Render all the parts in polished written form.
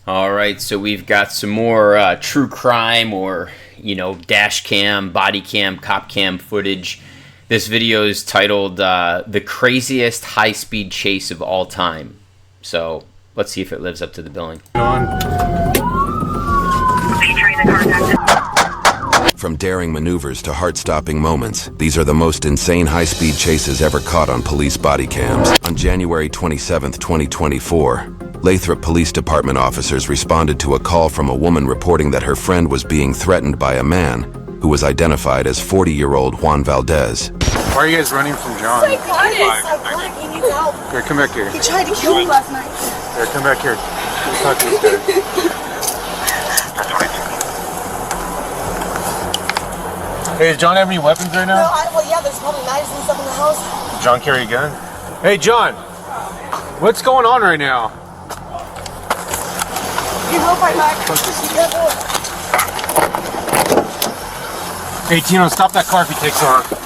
All right, so we've got some more true crime or, dash cam, body cam, cop cam footage. This video is titled The Craziest High-Speed Chase of All Time. So let's see if it lives up to the billing. From daring maneuvers to heart-stopping moments, these are the most insane high-speed chases ever caught on police body cams. On January 27, 2024, Lathrop Police Department officers responded to a call from a woman reporting that her friend was being threatened by a man who was identified as 40-year-old Juan Valdez. Why are you guys running from John? Psychotic. He needs help. Here, come back here. He tried to kill me last night. Here, come back here. Let's talk to this guy. Hey, does John have any weapons right now? Yeah, there's probably knives and stuff in the house. John carry a gun? Hey, John. What's going on right now? He will fight back. Hey, Tino, stop that car if he takes off.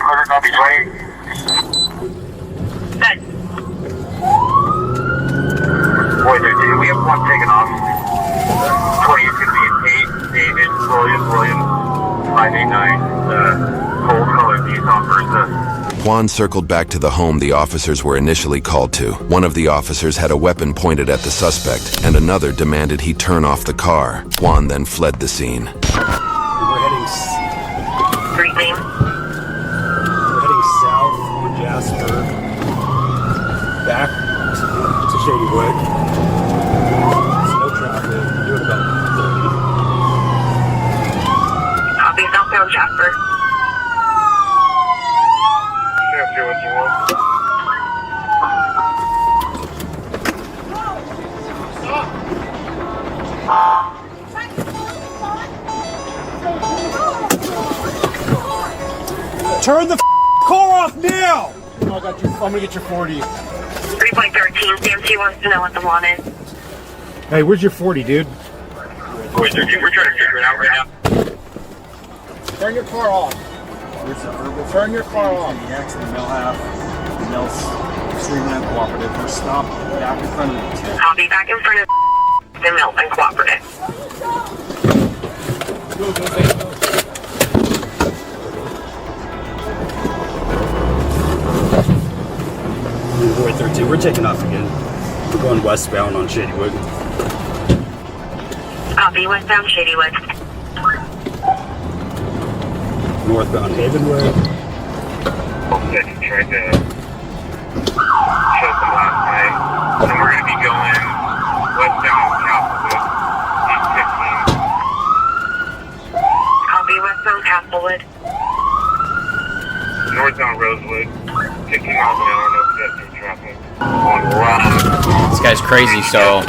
Clear, copy 20. Good. Boy, dude, we have one taken off. 20 is going to be 8, David, William, 589, gold colored Nissan Versa. Juan circled back to the home the officers were initially called to. One of the officers had a weapon pointed at the suspect, and another demanded he turn off the car. Juan then fled the scene. We're heading south on Jasper, back to Shady Wood. Slow traffic, doing about 30. Copy, southbound Jasper. Yeah, what you want. Turn the car off now! I'm gonna get your 40. 3.13, CMC wants to know what the want is. Hey, where's your 40, dude? Wait, we're trying to figure it out right now. Turn your car off. Turn your car off. The X and the mill half. The mill's extremely uncooperative. We're stopped back in front of the I'll be back in front of the mill and cooperative. Boy 13, we're taking off again. We're going westbound on Shadywood. Copy, westbound Shadywood. Northbound Havenwood. Okay, tried to show them last night. And we're going to be going westbound Castlewood, 815. Copy, westbound Castlewood. Northbound Rosewood, 15 miles an hour, no pedestrian traffic. On Rock. This guy's crazy, so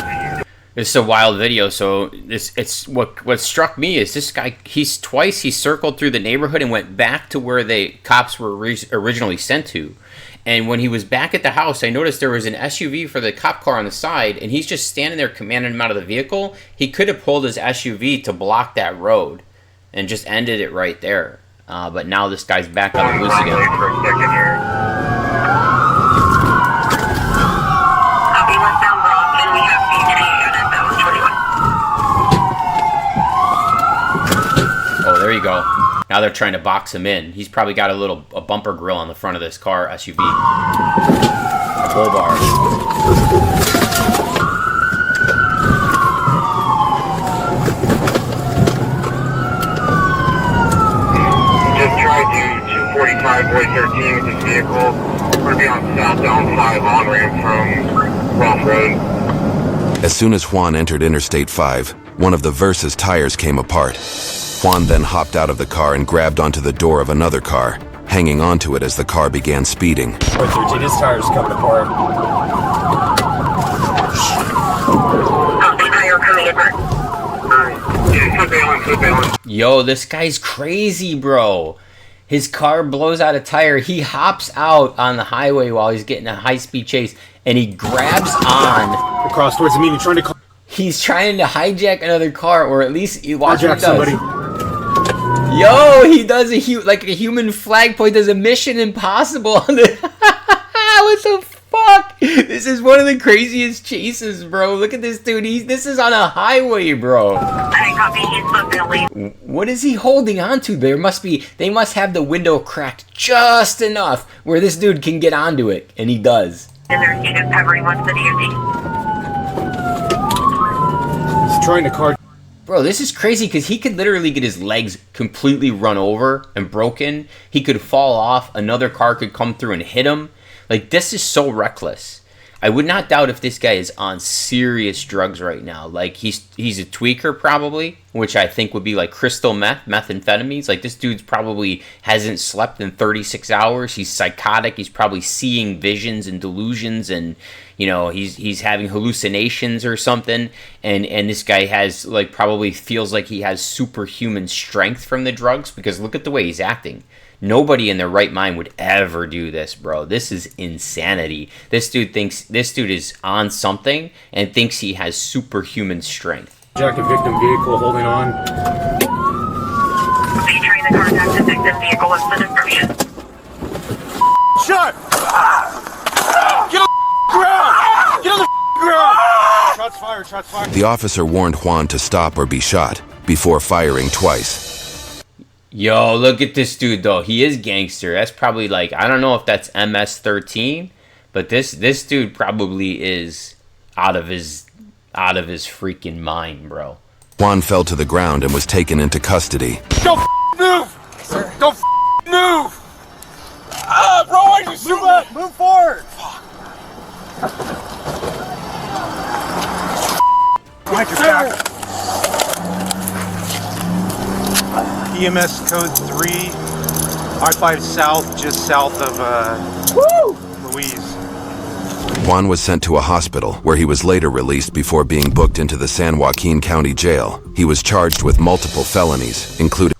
this is a wild video. So it's what struck me is this guy, he circled through the neighborhood and went back to where the cops were originally sent to. And when he was back at the house, I noticed there was an SUV for the cop car on the side, and he's just standing there commanding him out of the vehicle. He could have pulled his SUV to block that road and just ended it right there. But now this guy's back on the loose again. For a second here. Copy, westbound Rock, and we have BT unit that was 21. Oh, there you go. Now they're trying to box him in. He's probably got a bumper grill on the front of this car SUV. A bull bar. Just tried to 245 Boy 13 with this vehicle. We're going to be on southbound 5 on-ramp from Ross Road. As soon as Juan entered Interstate 5, one of the Versa's tires came apart. Juan then hopped out of the car and grabbed onto the door of another car, hanging onto it as the car began speeding. Boy 13, his tires coming apart. Copy, tire coming apart. Surveillance. Yo, this guy's crazy, bro. His car blows out a tire. He hops out on the highway while he's getting a high-speed chase, and he grabs on. Across towards the median, trying to call. He's trying to hijack another car, or at least watch what he does. Somebody. Yo, he does a human flag point. Does a Mission Impossible on the. This is one of the craziest chases, bro. Look at this dude. This is on a highway, bro. I copy. He's supposed to leave. What is he holding on to? They must have the window cracked just enough where this dude can get onto it, and he does. And there's students covering one city empty. He's trying to car. Bro, this is crazy because he could literally get his legs completely run over and broken. He could fall off. Another car could come through and hit him. Like, this is so reckless. I would not doubt if this guy is on serious drugs right now. Like, he's a tweaker probably, which I think would be like crystal methamphetamines. Like, this dude's probably hasn't slept in 36 hours. He's psychotic. He's probably seeing visions and delusions, and you know, he's having hallucinations or something. And this guy has, like, probably feels like he has superhuman strength from the drugs, because look at the way he's acting. Nobody in their right mind would ever do this, bro. This is insanity. This dude is on something and thinks he has superhuman strength. Jack a victim vehicle holding on. Featuring the contact the victim vehicle with the description. Shut! Get on the ground! Get on the ground! Shots fired, shots fired. The officer warned Juan to stop or be shot before firing twice. Yo, look at this dude, though. He is gangster. That's probably like, I don't know if that's MS-13, but this dude probably is out of his freaking mind, bro. Juan fell to the ground and was taken into custody. Don't move! Sir. Don't move! Bro, why did you shoot that? Move forward! Behind your back. EMS code 3, I-5 south, just south of Louise. Juan was sent to a hospital where he was later released before being booked into the San Joaquin County Jail. He was charged with multiple felonies, including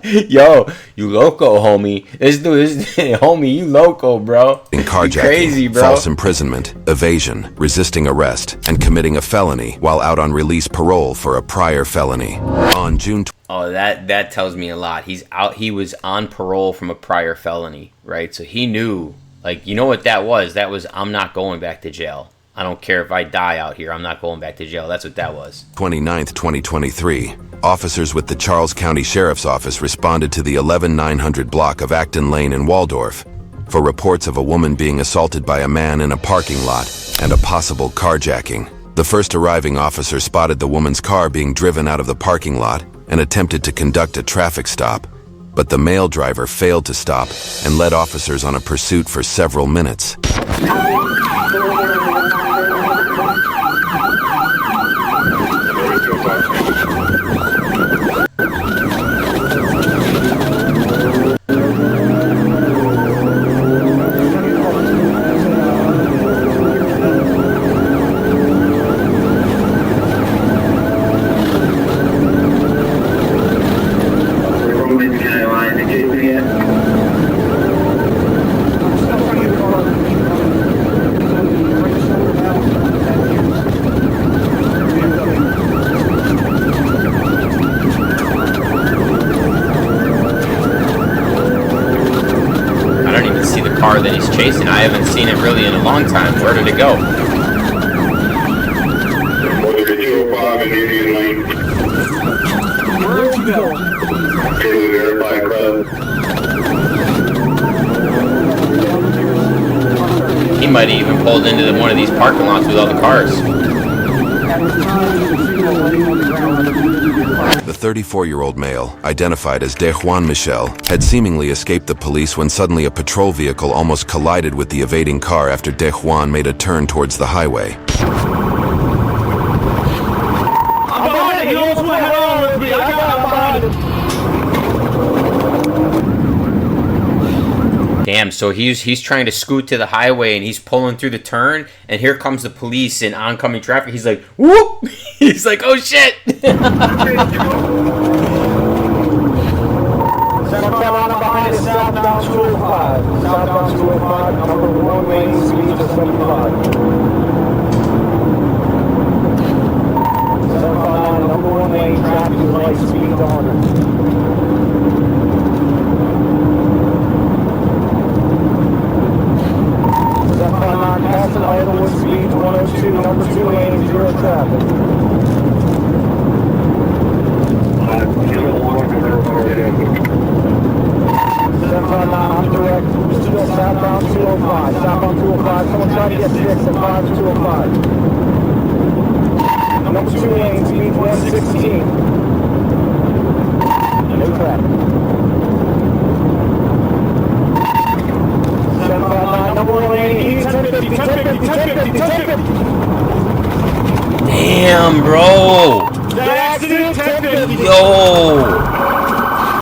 Yo, you loco, homie. This dude is homie, you loco, bro. carjacking, You crazy, bro. false imprisonment, evasion, resisting arrest, and committing a felony while out on release parole for a prior felony. On June Oh, that tells me a lot. He was on parole from a prior felony, right? So he knew, like, you know what that was? That was, I'm not going back to jail. I don't care if I die out here. I'm not going back to jail. That's what that was. 29th, 2023, officers with the Charles County Sheriff's Office responded to the 11900 block of Acton Lane in Waldorf for reports of a woman being assaulted by a man in a parking lot and a possible carjacking. The first arriving officer spotted the woman's car being driven out of the parking lot and attempted to conduct a traffic stop, but the male driver failed to stop and led officers on a pursuit for several minutes. That he's chasing. I haven't seen it really in a long time. Where did it go? Where'd you go? He might have even pulled into one of these parking lots with all the cars. The 34-year-old male, identified as De Juan Michel, had seemingly escaped the police when suddenly a patrol vehicle almost collided with the evading car after De Juan made a turn towards the highway. Damn, so he's trying to scoot to the highway and he's pulling through the turn, and here comes the police in oncoming traffic. He's like, whoop! He's like, oh shit! Carolina behind is southbound 205. Southbound 205, number 1 lane, speed to 75. 759, number 1 lane, traffic light, speed to 100.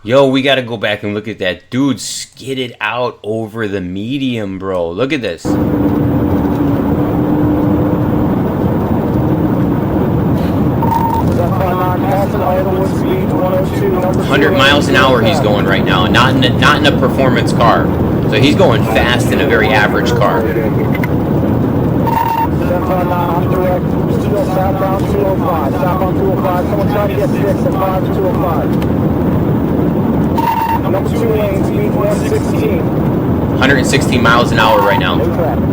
Yo, we gotta go back and look at that. Dude skidded out over the medium, bro. Look at this. 100 miles an hour he's going right now. Not in a performance car. So he's going fast in a very average car. Southbound 205. Southbound 205. Someone try to get 6 at 5205. Number 2 lane, speed 116. 116 miles an hour right now. No traffic.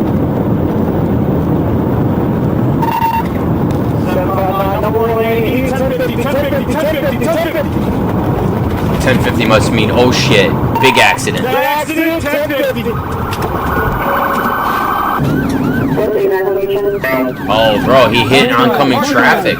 759, number 1 lane, he's 1050, 1050, 1050, 1050. 1050 must mean, oh shit, big accident. Accident, 1050. Oh, bro, he hit oncoming traffic.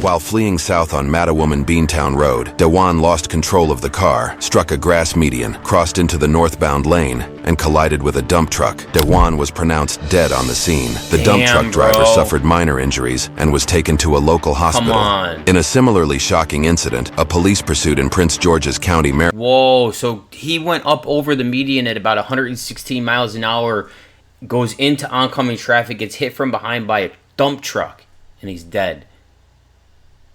While fleeing south on Mattawoman Beantown Road, Dewan lost control of the car, struck a grass median, crossed into the northbound lane, and collided with a dump truck. Dewan was pronounced dead on the scene. The dump Damn, truck driver bro. suffered minor injuries and was taken to a local hospital. on. In a similarly shocking incident, a police pursuit in Prince George's County, Maryland. Whoa, so he went up over the median at about 116 miles an hour, goes into oncoming traffic, gets hit from behind by a dump truck, and he's dead.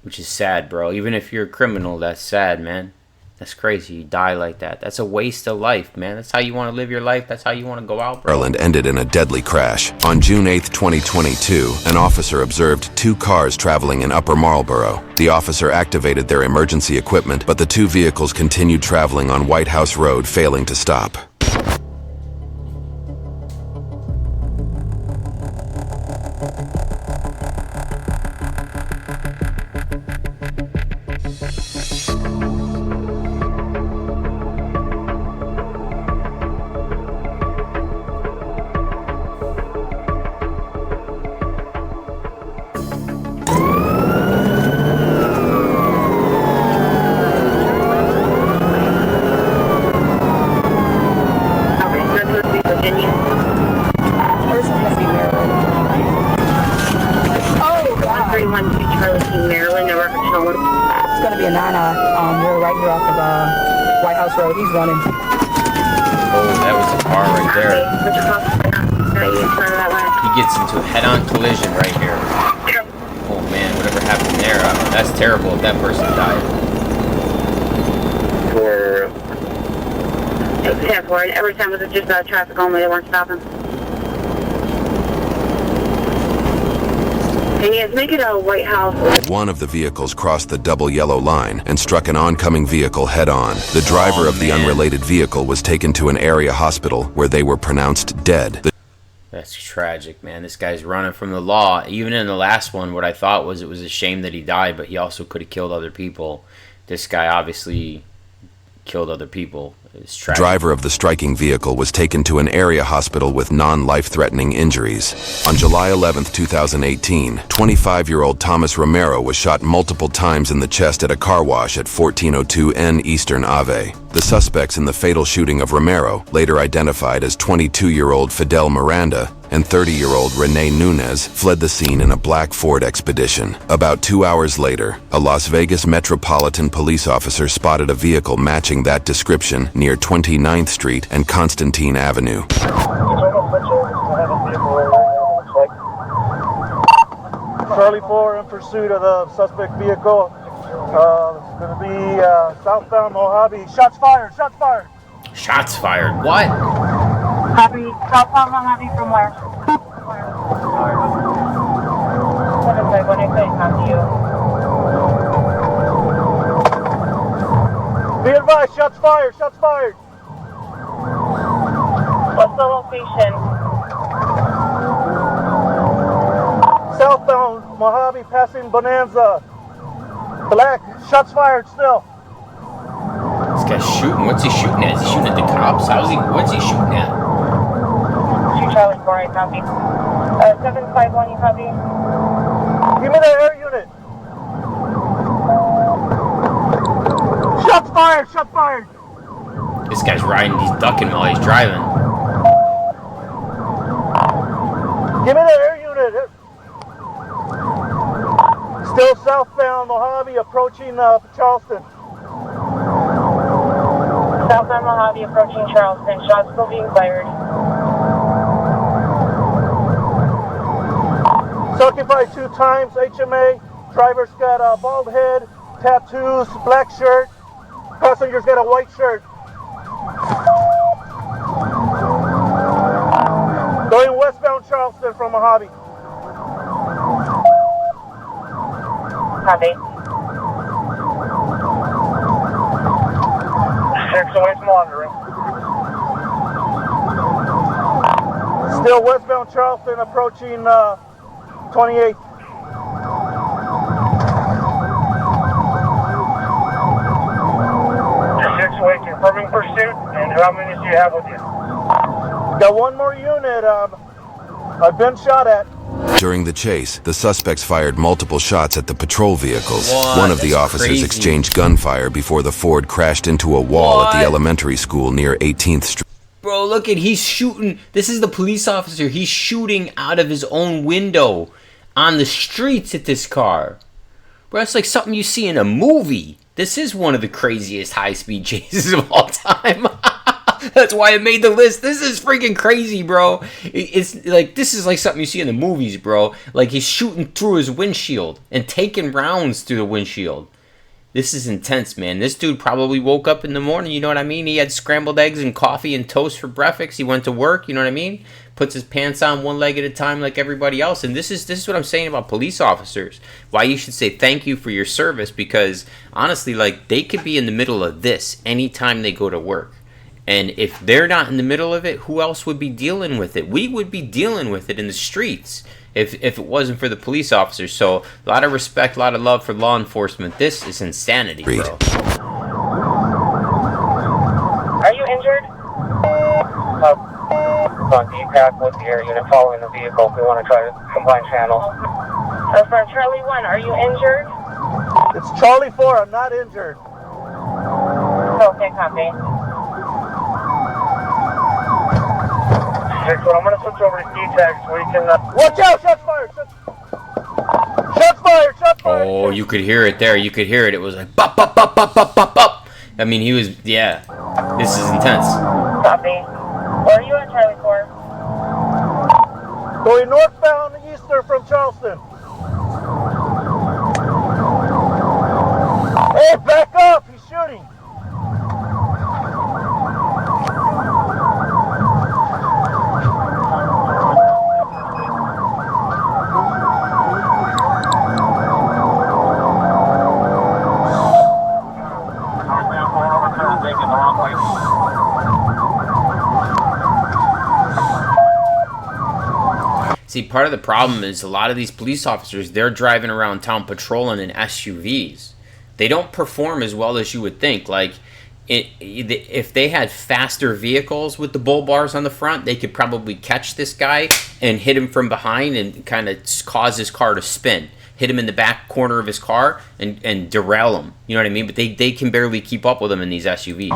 Which is sad, bro. Even if you're a criminal, that's sad, man. That's crazy. You die like that. That's a waste of life, man. That's how you want to live your life. That's how you want to go out, bro. Maryland ended in a deadly crash. On June 8, 2022, an officer observed 2 cars traveling in Upper Marlboro. The officer activated their emergency equipment, but the 2 vehicles continued traveling on White House Road, failing to stop. It's gonna be a 9 we're right here off of White House Road. He's running. Oh, that was a car right there. He gets into a head-on collision right here. Oh man, whatever happened there, that's terrible if that person died. Every time it was just traffic only, they weren't stopping. And yes, make it a White House. One of the vehicles crossed the double yellow line and struck an oncoming vehicle head-on. The driver of the unrelated vehicle was taken to an area hospital where they were pronounced dead. That's tragic, man. This guy's running from the law. Even in the last one, what I thought was it was a shame that he died, but he also could have killed other people. This guy obviously killed other people. It's tragic. Driver of the striking vehicle was taken to an area hospital with non-life-threatening injuries. On July 11, 2018, 25-year-old Thomas Romero was shot multiple times in the chest at a car wash at 1402 N Eastern Ave. The suspects in the fatal shooting of Romero, later identified as 22-year-old Fidel Miranda and 30-year-old Rene Nunez, fled the scene in a black Ford Expedition. About 2 hours later, a Las Vegas Metropolitan Police officer spotted a vehicle matching that description near 29th Street and Constantine Avenue. Charlie 4 in pursuit of the suspect vehicle. It's going to be southbound Mojave. Shots fired! Shots fired! Shots fired. What? Copy. Southbound Mojave from where? Be advised, shots fired! Shots fired! What's the location? Southbound Mojave passing Bonanza. Black, shots fired still. This guy's shooting. What's he shooting at? Is he shooting at the cops? What's he shooting at? 2 Charlie 4, I copy. 751, you copy? Give me the air unit. Shots fired! Shots fired! This guy's riding. He's ducking while he's driving. Give me the air unit. Still southbound Mojave approaching Charleston. Southbound Mojave approaching Charleston. Shots still being fired. It's occupied 2 times. HMA. Driver's got a bald head, tattoos, black shirt. Passenger's got a white shirt. Going westbound Charleston from Mojave. Copy. 6 away from monitoring. Still westbound Charleston approaching 28th. 6 away, confirming pursuit, and how many do you have with you? Got one more unit. I've been shot at. During the chase, the suspects fired multiple shots at the patrol vehicles. What? One of the That's officers crazy. exchanged gunfire before the Ford crashed into a wall at the What? elementary school near 18th Street. Bro, look at, he's shooting. This is the police officer. He's shooting out of his own window on the streets at this car. Bro, that's like something you see in a movie. This is one of the craziest high-speed chases of all time. That's why it made the list. This is freaking crazy, bro. It's like, this is like something you see in the movies, bro. Like, he's shooting through his windshield and taking rounds through the windshield. This is intense, man. This dude probably woke up in the morning, you know what I mean? He had scrambled eggs and coffee and toast for breakfast. He went to work, you know what I mean? Puts his pants on one leg at a time like everybody else. And this is what I'm saying about police officers. Why you should say thank you for your service, because honestly, like, they could be in the middle of this anytime they go to work. And if they're not in the middle of it, who else would be dealing with it? We would be dealing with it in the streets if it wasn't for the police officers. So a lot of respect, a lot of love for law enforcement. This is insanity, bro. Are you injured? On DPAC with the air unit following the vehicle. We want to try to combine channels. From Charlie 1, are you injured? It's Charlie 4. I'm not injured. Okay, copy. 6, well, I'm going to switch over to DTAC so we can... Watch out! Shots fired! Shots fired! Shots fired! Oh, you could hear it there. You could hear it. It was like bop, bop, bop, bop, bop, bop, bop. I mean, he was, yeah. This is intense. Copy. Where are you at, Charlie 4? Going northbound eastern from Charleston. Hey, back up! He's shooting. See, part of the problem is a lot of these police officers, they're driving around town patrolling in SUVs. They don't perform as well as you would think. Like, if they had faster vehicles with the bull bars on the front, they could probably catch this guy and hit him from behind and kind of cause his car to spin. Hit him in the back corner of his car and derail him. You know what I mean? But they can barely keep up with him in these SUVs.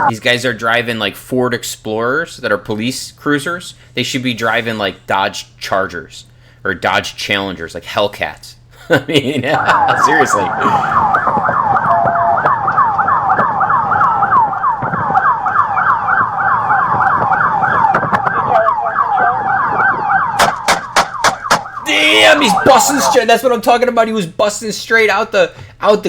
These guys are driving like Ford Explorers that are police cruisers. They should be driving like Dodge Chargers or Dodge Challengers, like Hellcats. I mean, seriously. Damn, he's busting straight. That's what I'm talking about. He was busting straight out the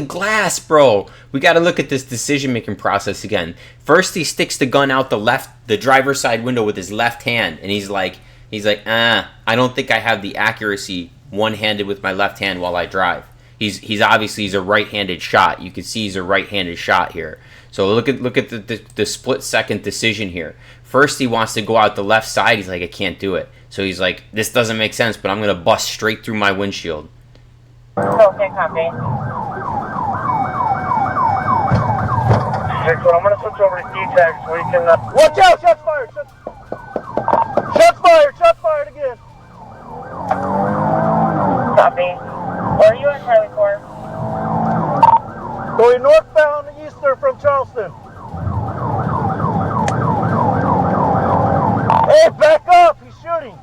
glass, bro. We got to look at this decision-making process again. First, he sticks the gun out the driver's side window with his left hand, and he's like, I don't think I have the accuracy one-handed with my left hand while I drive. He's obviously a right-handed shot. You can see he's a right-handed shot here. So look at the split-second decision here. First, he wants to go out the left side. He's like, I can't do it. So he's like, this doesn't make sense, but I'm going to bust straight through my windshield. Okay, copy. 6, well, I'm going to switch over to DTAC so we can... Watch out! Shots fired! Shots fired! Shots fired again! Copy. Where are you at, Charlie 4? Going northbound eastern from Charleston. Hey, back up! He's shooting.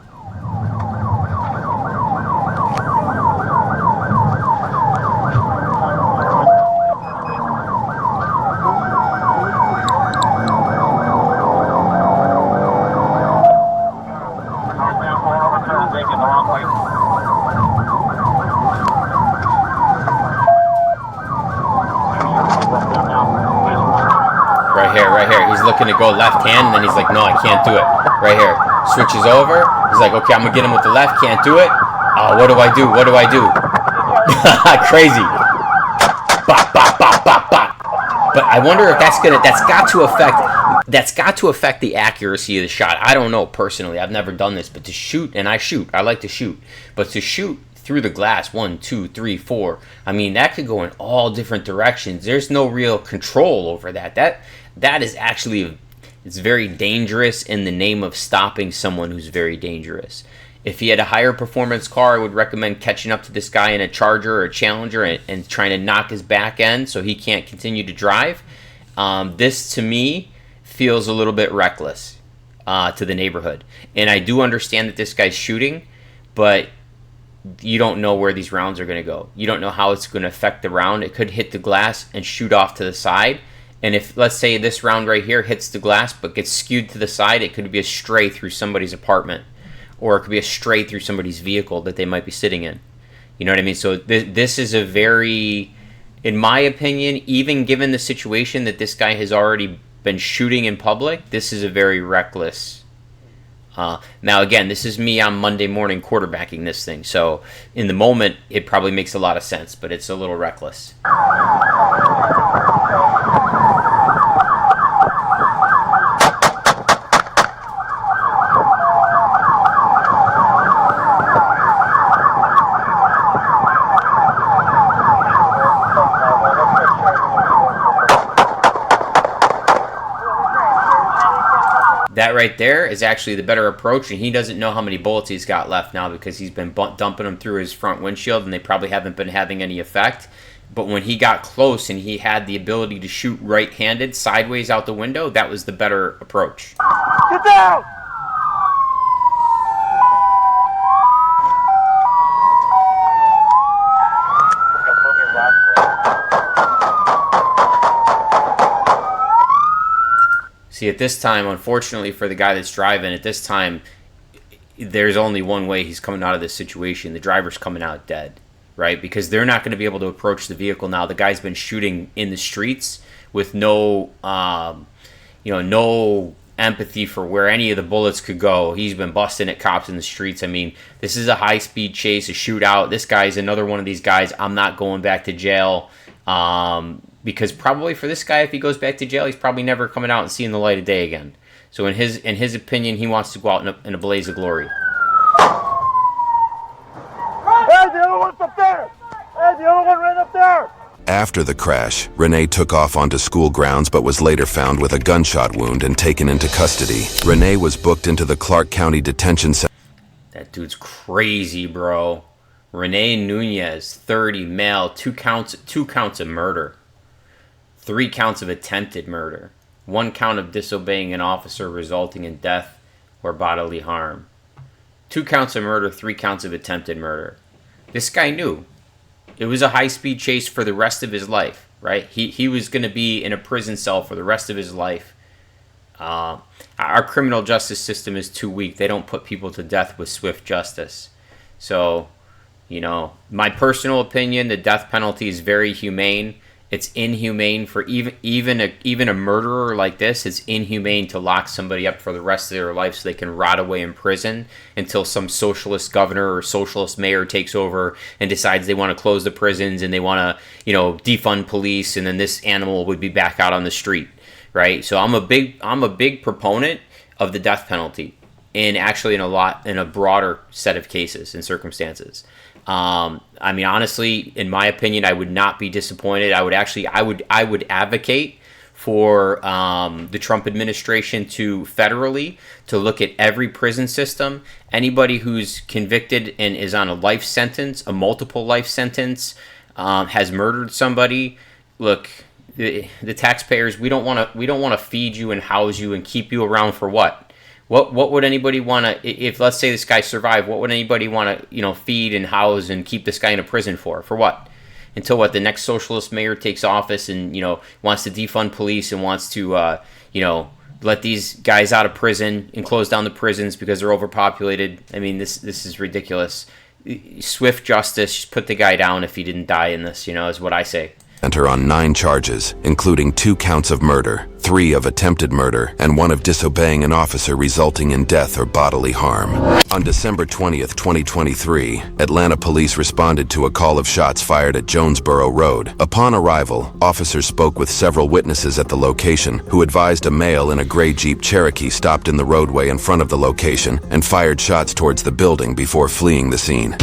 Right here, right here. He's looking to go left hand, and then he's like, no, I can't do it. Right here. Switches over. He's like, okay, I'm going to get him with the left. Can't do it. Oh, what do I do? What do I do? Crazy. Bop, bop, bop, bop, bop. But I wonder if that's got to affect the accuracy of the shot. I don't know personally. I've never done this, but to shoot, and I like to shoot, but to shoot through the glass, 1, 2, 3, 4. I mean, that could go in all different directions. There's no real control over that. That is actually, it's very dangerous in the name of stopping someone who's very dangerous. If he had a higher performance car, I would recommend catching up to this guy in a Charger or a Challenger and trying to knock his back end so he can't continue to drive. This, to me, feels a little bit reckless to the neighborhood. And I do understand that this guy's shooting, but you don't know where these rounds are going to go. You don't know how it's going to affect the round. It could hit the glass and shoot off to the side. And if, let's say, this round right here hits the glass but gets skewed to the side, it could be a stray through somebody's apartment. Or it could be a stray through somebody's vehicle that they might be sitting in. You know what I mean? So this is a very, in my opinion, even given the situation that this guy has already been shooting in public, this is a very reckless. Now, again, this is me on Monday morning quarterbacking this thing. So in the moment, it probably makes a lot of sense, but it's a little reckless. That right there is actually the better approach, and he doesn't know how many bullets he's got left now because he's been dumping them through his front windshield, and they probably haven't been having any effect. But when he got close and he had the ability to shoot right-handed sideways out the window, that was the better approach. Get down! See, at this time, unfortunately for the guy that's driving, at this time, there's only one way he's coming out of this situation. The driver's coming out dead, right? Because they're not going to be able to approach the vehicle now. The guy's been shooting in the streets with no, no empathy for where any of the bullets could go. He's been busting at cops in the streets. I mean, this is a high-speed chase, a shootout. This guy's another one of these guys. I'm not going back to jail. Because probably for this guy, if he goes back to jail, he's probably never coming out and seeing the light of day again. So in his opinion, he wants to go out in a blaze of glory. Hey, the other one's up there! Hey, the other one right up there! After the crash, Renee took off onto school grounds but was later found with a gunshot wound and taken into custody. Renee was booked into the Clark County Detention Center. That dude's crazy, bro. Renee Nunez, 30, male, 2 counts of murder. 3 counts of attempted murder, 1 count of disobeying an officer resulting in death or bodily harm. 2 counts of murder, 3 counts of attempted murder. This guy knew. It was a high-speed chase for the rest of his life, right? He was going to be in a prison cell for the rest of his life. Our criminal justice system is too weak. They don't put people to death with swift justice. So, my personal opinion, the death penalty is very humane. It's inhumane for even a murderer like this. It's inhumane to lock somebody up for the rest of their life so they can rot away in prison until some socialist governor or socialist mayor takes over and decides they want to close the prisons and they want to, defund police, and then this animal would be back out on the street, right? So I'm a big proponent of the death penalty, and actually in a broader set of cases and circumstances. I mean, honestly, in my opinion, I would not be disappointed. I would advocate for the Trump administration to federally to look at every prison system. Anybody who's convicted and is on a life sentence, a multiple life sentence, has murdered somebody. Look, the taxpayers, we don't want to feed you and house you and keep you around for what? What would anybody want to, if let's say this guy survived, what would anybody want to, feed and house and keep this guy in a prison for? For what? Until the next socialist mayor takes office and, wants to defund police and wants to, let these guys out of prison and close down the prisons because they're overpopulated. I mean, this is ridiculous. Swift justice, just put the guy down if he didn't die in this, is what I say. and her on 9 charges, including 2 counts of murder, 3 of attempted murder, and 1 of disobeying an officer resulting in death or bodily harm. On December 20th, 2023, Atlanta police responded to a call of shots fired at Jonesboro Road. Upon arrival, officers spoke with several witnesses at the location who advised a male in a gray Jeep Cherokee stopped in the roadway in front of the location and fired shots towards the building before fleeing the scene.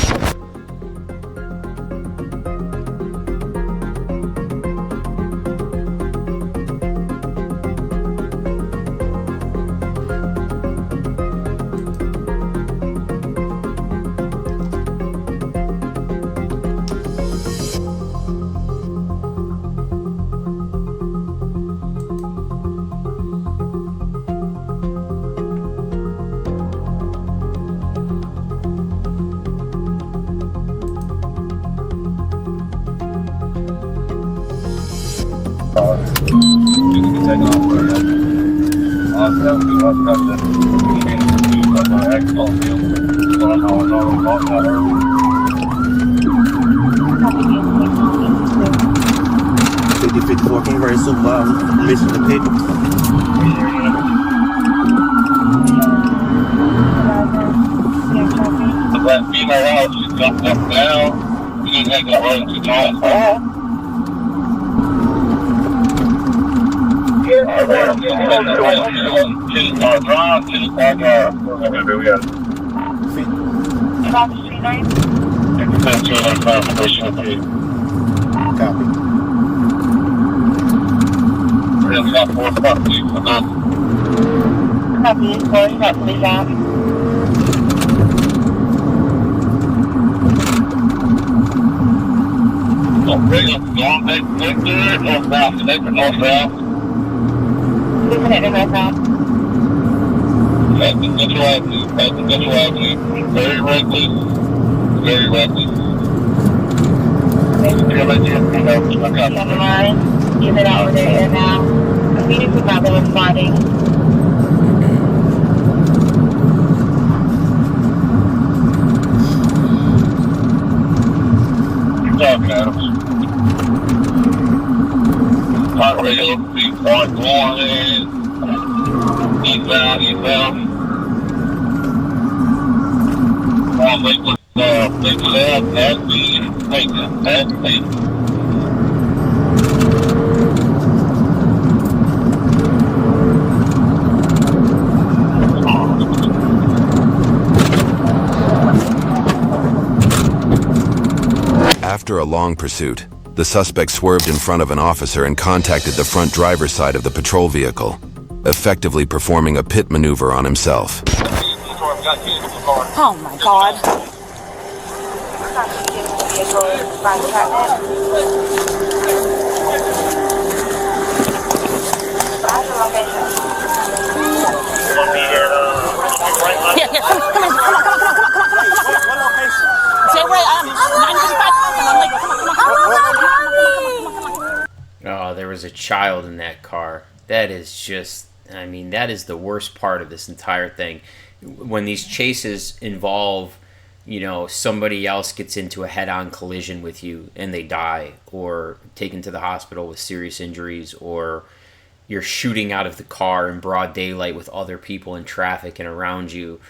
Very soon, mission to pick. The black female out, she jumped up down. She didn't have to run to John's home. Yeah, I ran up to the car drive, to the car drive. Whatever we had. Copy, street name. Copy. Copy, close, not police out. Lieutenant northbound. Very reckless. Very reckless. On the line. Give it out over there now. Immediately now they're responding. You're talking at us. Hot radio, beat point going in. Eastbound. Make left, that's me. That's me. After a long pursuit, the suspect swerved in front of an officer and contacted the front driver's side of the patrol vehicle, effectively performing a pit maneuver on himself. Oh my God. Here, come on. Stay where I am. 9:55. Oh, there was a child in that car. That is just, I mean, that is the worst part of this entire thing. When these chases involve, you know, somebody else gets into a head-on collision with you and they die, or taken to the hospital with serious injuries, or you're shooting out of the car in broad daylight with other people in traffic and around you,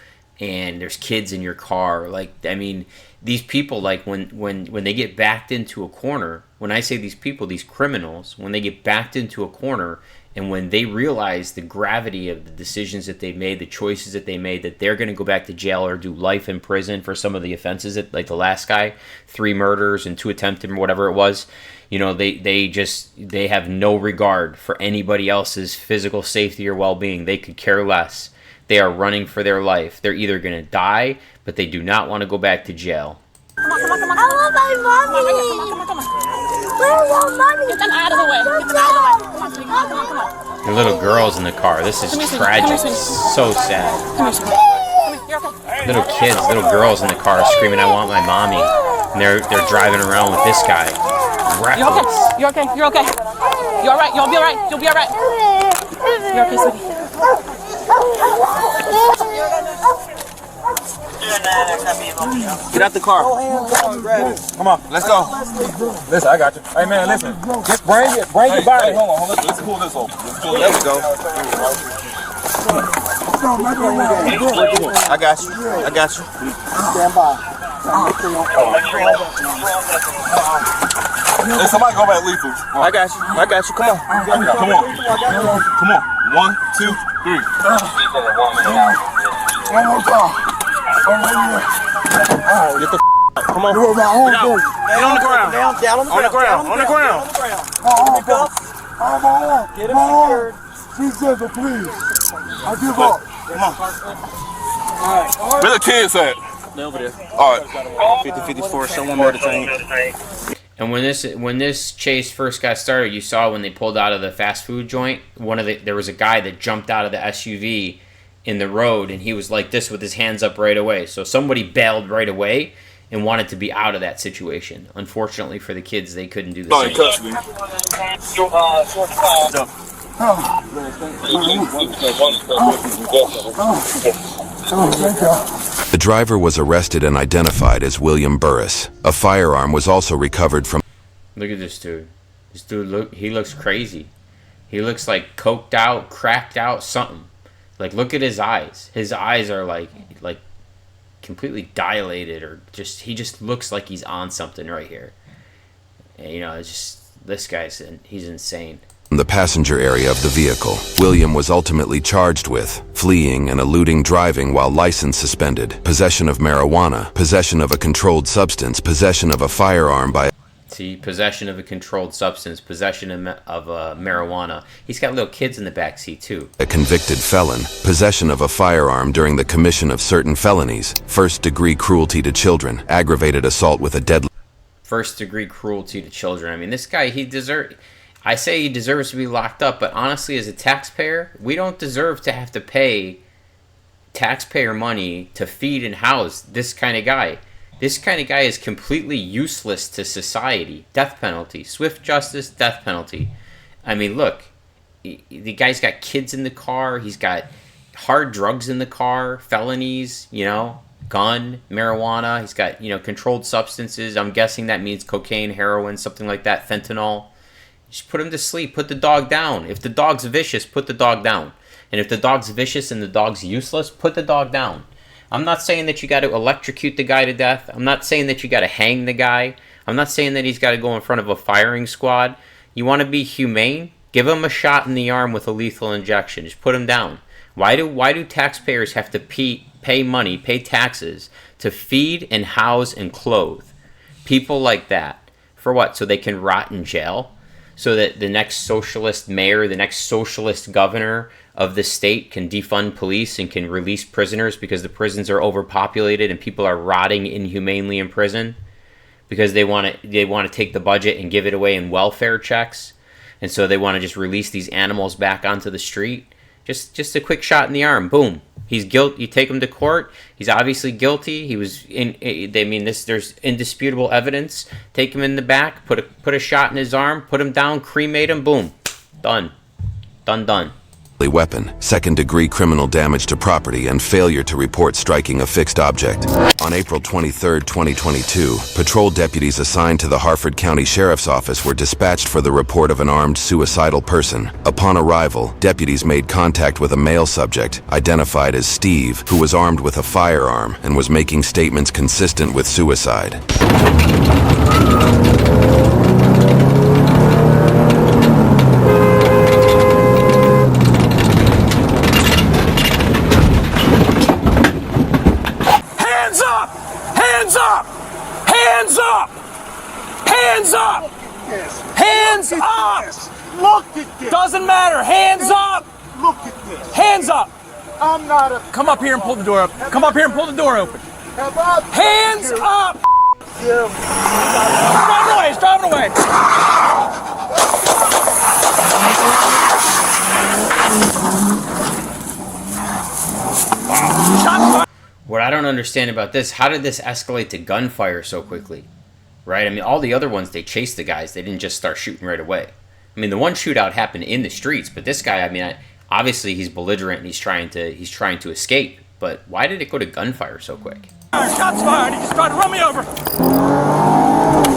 and there's kids in your car. Like, I mean, these people, like, when they get backed into a corner, when I say these people, these criminals, when they get backed into a corner and when they realize the gravity of the decisions that they made, the choices that they made, that they're going to go back to jail or do life in prison for some of the offenses that, like the last guy, 3 murders and 2 attempted or whatever it was, you know, they have no regard for anybody else's physical safety or well-being. They could care less. They are running for their life. They're either going to die, but they do not want to go back to jail. Come on. I want my mommy. Come on. Where's your mommy? Get them out of the way. Come on. The little girls in the car. This is tragic. So sad. Little kids, little girls in the car screaming, "I want my mommy," and they're driving around with this guy. Reckless. You're okay. You're okay. You're all right. You'll be all right. You'll be all right. You're okay, sweetie. Get out the car. Come on, let's go. Listen, I got you. Hey man, listen. Just bring your body. Hey, hold on. Let's pull this over. There we go. I got you. I got you. Stand by. Hey, somebody go back lethal. I got you. I got you. Come on. Come on. Come on. 1, 2, 3. One more time. Get the come on. Get on the ground. Down on the ground. On the ground. Get him secured. She's simple, please. I give up. Come on. Where the kids at? Over there. All right. 50-54. Someone more to tank. And when this chase first got started, you saw when they pulled out of the fast food joint, there was a guy that jumped out of the SUV in the road, and he was like this with his hands up right away. So somebody bailed right away and wanted to be out of that situation. Unfortunately for the kids, they couldn't do the same. The driver was arrested and identified as William Burris. A firearm was also recovered from... Look at this dude. This dude, he looks crazy. He looks like coked out, cracked out, something. Like, look at his eyes. His eyes are like completely dilated, or he just looks like he's on something right here. And, you know, it's just, this guy's, he's insane. The passenger area of the vehicle. William was ultimately charged with fleeing and eluding driving while license suspended, possession of marijuana, possession of a controlled substance, possession of a firearm by... See, possession of a controlled substance, possession of marijuana. He's got little kids in the backseat too. A convicted felon, possession of a firearm during the commission of certain felonies, first-degree cruelty to children, aggravated assault with a deadly... First-degree cruelty to children. I mean, this guy, I say he deserves to be locked up, but honestly, as a taxpayer, we don't deserve to have to pay taxpayer money to feed and house this kind of guy. This kind of guy is completely useless to society. Death penalty. Swift justice, death penalty. I mean, look, the guy's got kids in the car. He's got hard drugs in the car, felonies, you know, gun, marijuana. He's got, you know, controlled substances. I'm guessing that means cocaine, heroin, something like that, fentanyl. Just put him to sleep. Put the dog down. If the dog's vicious, put the dog down. And if the dog's vicious and the dog's useless, put the dog down. I'm not saying that you got to electrocute the guy to death. I'm not saying that you got to hang the guy. I'm not saying that he's got to go in front of a firing squad. You want to be humane? Give him a shot in the arm with a lethal injection. Just put him down. Why do taxpayers have to pay money, pay taxes to feed and house and clothe people like that? For what? So they can rot in jail? So that the next socialist mayor, the next socialist governor of the state can defund police and can release prisoners because the prisons are overpopulated and people are rotting inhumanely in prison because they want to take the budget and give it away in welfare checks, and so they want to just release these animals back onto the street. Just a quick shot in the arm, boom. He's guilty. You take him to court. He's obviously guilty. He was in. I mean, there's indisputable evidence. Take him in the back. Put a shot in his arm. Put him down. Cremate him. Boom. Done. Done. Weapon, second-degree criminal damage to property, and failure to report striking a fixed object. On April 23, 2022, patrol deputies assigned to the Harford County Sheriff's Office were dispatched for the report of an armed suicidal person. Upon arrival, deputies made contact with a male subject, identified as Steve, who was armed with a firearm and was making statements consistent with suicide. Hands up! Look at this! Doesn't matter! Hands up! Look at this! Hands up! I'm not a... Come up here and pull the door up. Come up here and pull the door open. Hands up! He's driving away! He's driving away! What I don't understand about this, how did this escalate to gunfire so quickly? Right? I mean, all the other ones, they chased the guys. They didn't just start shooting right away. I mean, the one shootout happened in the streets, but this guy, I mean, obviously he's belligerent and he's trying to escape. But why did it go to gunfire so quick? Shots fired! He just tried to run me over!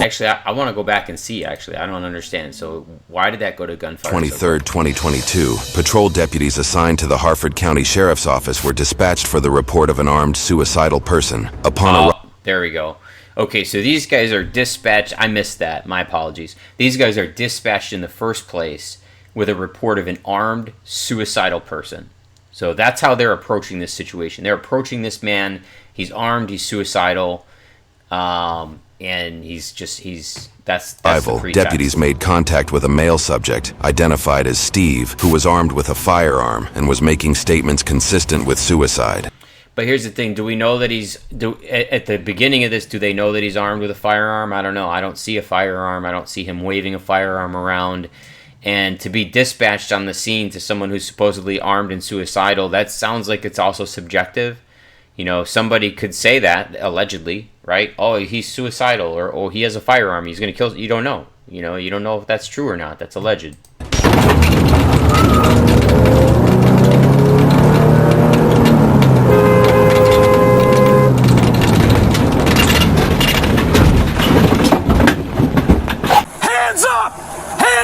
Actually, I want to go back and see, actually. I don't understand. So why did that go to gunfire? 23rd, 2022, patrol deputies assigned to the Harford County Sheriff's Office were dispatched for the report of an armed suicidal person. Upon there we go. Okay, so these guys are dispatched. I missed that. My apologies. These guys are dispatched in the first place with a report of an armed suicidal person. So that's how they're approaching this situation. They're approaching this man. He's armed. He's suicidal. And that's the pretext. Deputies made contact with a male subject, identified as Steve, who was armed with a firearm and was making statements consistent with suicide. But here's the thing. Do we know that at the beginning of this, do they know that he's armed with a firearm? I don't know. I don't see a firearm. I don't see him waving a firearm around. And to be dispatched on the scene to someone who's supposedly armed and suicidal, that sounds like it's also subjective. You know, somebody could say that, allegedly, right? Oh, he's suicidal, or oh, he has a firearm, he's going to kill... You don't know. You know, you don't know if that's true or not. That's alleged.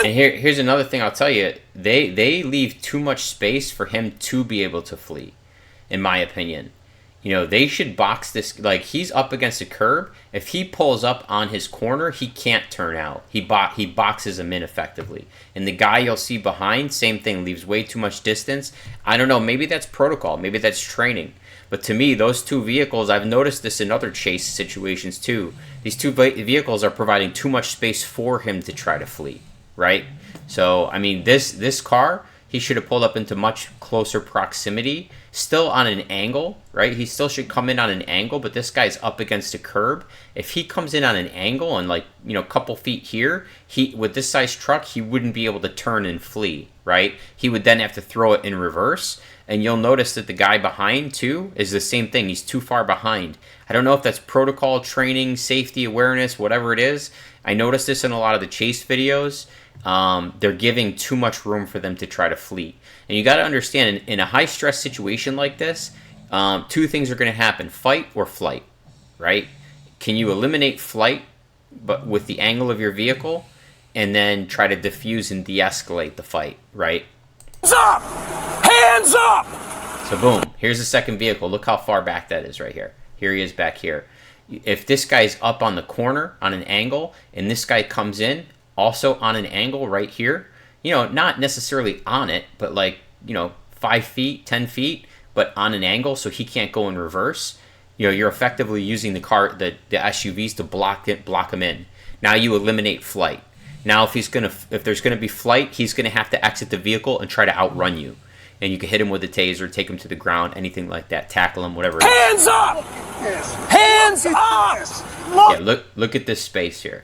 And here's another thing I'll tell you. They leave too much space for him to be able to flee, in my opinion. You know, they should box this. Like, he's up against a curb. If he pulls up on his corner, he can't turn out. He boxes him in effectively. And the guy you'll see behind, same thing, leaves way too much distance. I don't know. Maybe that's protocol. Maybe that's training. But to me, those two vehicles, I've noticed this in other chase situations too. These two vehicles are providing too much space for him to try to flee. Right? So, I mean, this car, he should have pulled up into much closer proximity, still on an angle, right? He still should come in on an angle, but this guy's up against a curb. If he comes in on an angle and, like, you know, a couple feet here, with this size truck, he wouldn't be able to turn and flee, right? He would then have to throw it in reverse, and you'll notice that the guy behind, too, is the same thing. He's too far behind. I don't know if that's protocol, training, safety, awareness, whatever it is. I noticed this in a lot of the chase videos. They're giving too much room for them to try to flee. And you got to understand, in a high-stress situation like this, two things are going to happen. Fight or flight, right? Can you eliminate flight but with the angle of your vehicle and then try to diffuse and de-escalate the fight, right? Hands up! Hands up! So boom, here's the second vehicle. Look how far back that is right here. Here he is back here. If this guy's up on the corner on an angle and this guy comes in also on an angle right here, you know, not necessarily on it, but like, you know, 5 feet, 10 feet, but on an angle so he can't go in reverse, you know, you're effectively using the SUVs to block him in. Now you eliminate flight. Now if there's gonna be flight, he's gonna have to exit the vehicle and try to outrun you. And you can hit him with a taser, take him to the ground, anything like that, tackle him, whatever. Hands up! Hands up! Yeah, look at this space here.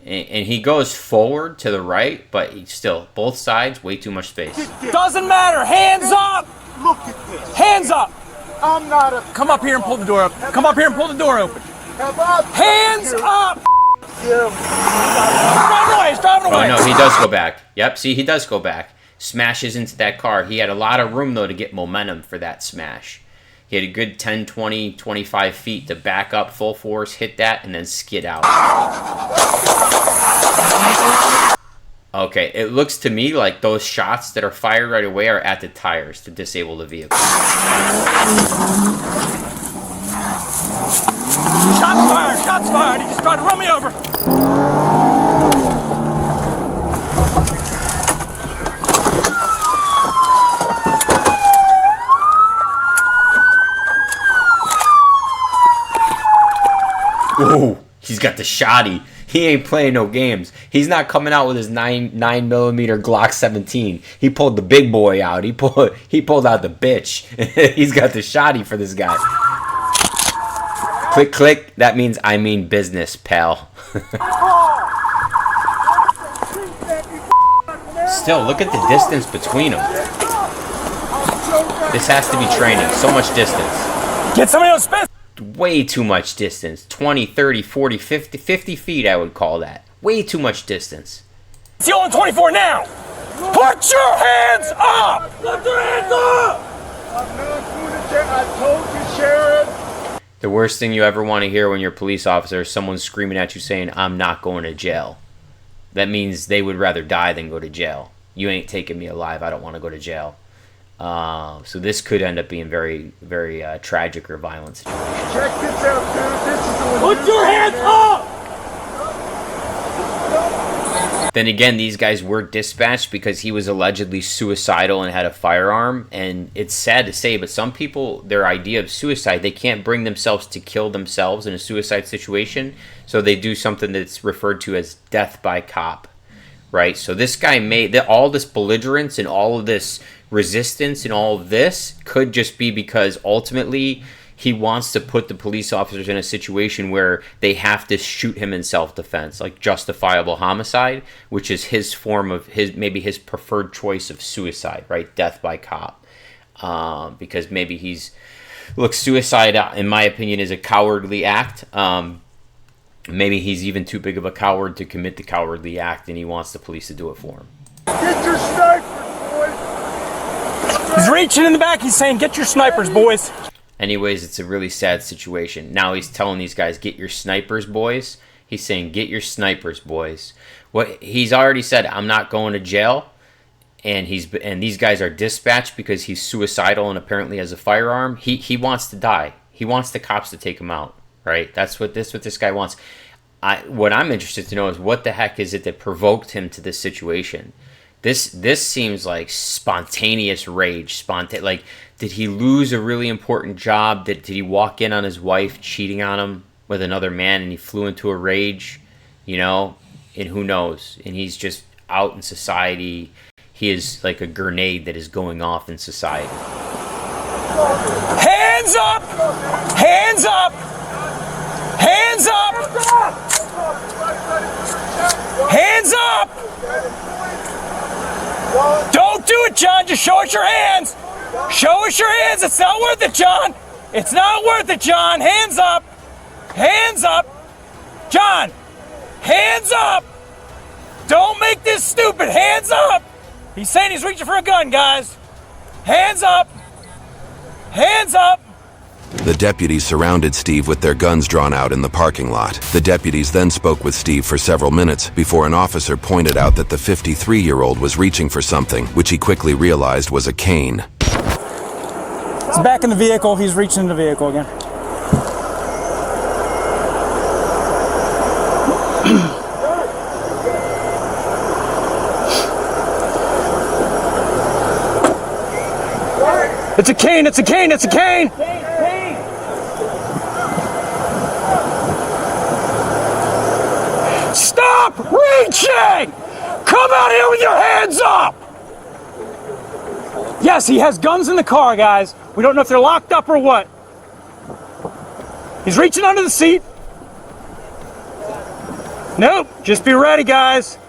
And he goes forward to the right, but he's still, both sides, way too much space. Doesn't matter. Hands up! Look at this. Hands up! I'm not a... Come up here and pull the door up. Come up here and pull the door open. Hands up! He's driving away. He's driving away. Oh, no, he does go back. Yep, see, he does go back. Smashes into that car. He had a lot of room, though, to get momentum for that smash. He had a good 10, 20, 25 feet to back up full force, hit that, and then skid out. Okay, it looks to me like those shots that are fired right away are at the tires to disable the vehicle. Shots fired! Shots fired! He just tried to run me over! Ooh, he's got the shotty. He ain't playing no games. He's not coming out with his 9mm Glock 17. He pulled the big boy out. He pulled out the bitch. He's got the shotty for this guy. Click, click. That means I mean business, pal. Still, look at the distance between them. This has to be training. So much distance. Get somebody else spin. Way too much distance. 20, 30, 40, 50 feet, I would call that. Way too much distance. It's the only 24 now. Put your hands up! Put your hands up! told you, Sheriff. The worst thing you ever want to hear when you're a police officer is someone screaming at you saying, "I'm not going to jail." That means they would rather die than go to jail. You ain't taking me alive. I don't want to go to jail. So this could end up being very, very tragic or violent situation. Check this out, dude. This is the Put your hands up! Then again, these guys were dispatched because he was allegedly suicidal and had a firearm. And it's sad to say, but some people, their idea of suicide, they can't bring themselves to kill themselves in a suicide situation. So they do something that's referred to as death by cop, right? So this guy made all this belligerence and all of this resistance and all of this could just be because ultimately he wants to put the police officers in a situation where they have to shoot him in self-defense, like justifiable homicide, which is his form of maybe his preferred choice of suicide, right? Death by cop. Because maybe suicide, in my opinion, is a cowardly act. Maybe he's even too big of a coward to commit the cowardly act, and he wants the police to do it for him. Get your snipers, boys. He's reaching in the back. He's saying, "Get your snipers, boys." Anyways, it's a really sad situation. Now he's telling these guys, "Get your snipers, boys." He's saying, "Get your snipers, boys." What he's already said, "I'm not going to jail," and these guys are dispatched because he's suicidal and apparently has a firearm. He wants to die. He wants the cops to take him out. Right? That's what this guy wants. What I'm interested to know is what the heck is it that provoked him to this situation? This seems like spontaneous rage. Like, did he lose a really important job? Did he walk in on his wife cheating on him with another man and he flew into a rage? You know? And who knows? And he's just out in society. He is like a grenade that is going off in society. Hands up! Hands up! Hands up! Hands up! Don't do it, John. Just show us your hands. Show us your hands. It's not worth it, John. It's not worth it, John. Hands up. Hands up. John, hands up. Don't make this stupid. Hands up. He's saying he's reaching for a gun, guys. Hands up. Hands up. The deputies surrounded Steve with their guns drawn out in the parking lot. The deputies then spoke with Steve for several minutes before an officer pointed out that the 53-year-old was reaching for something, which he quickly realized was a cane. He's back in the vehicle. He's reaching in the vehicle again. It's a cane, it's a cane, it's a cane! Stop reaching! Come out here with your hands up! Yes, he has guns in the car, guys. We don't know if they're locked up or what. He's reaching under the seat. Nope, just be ready, guys.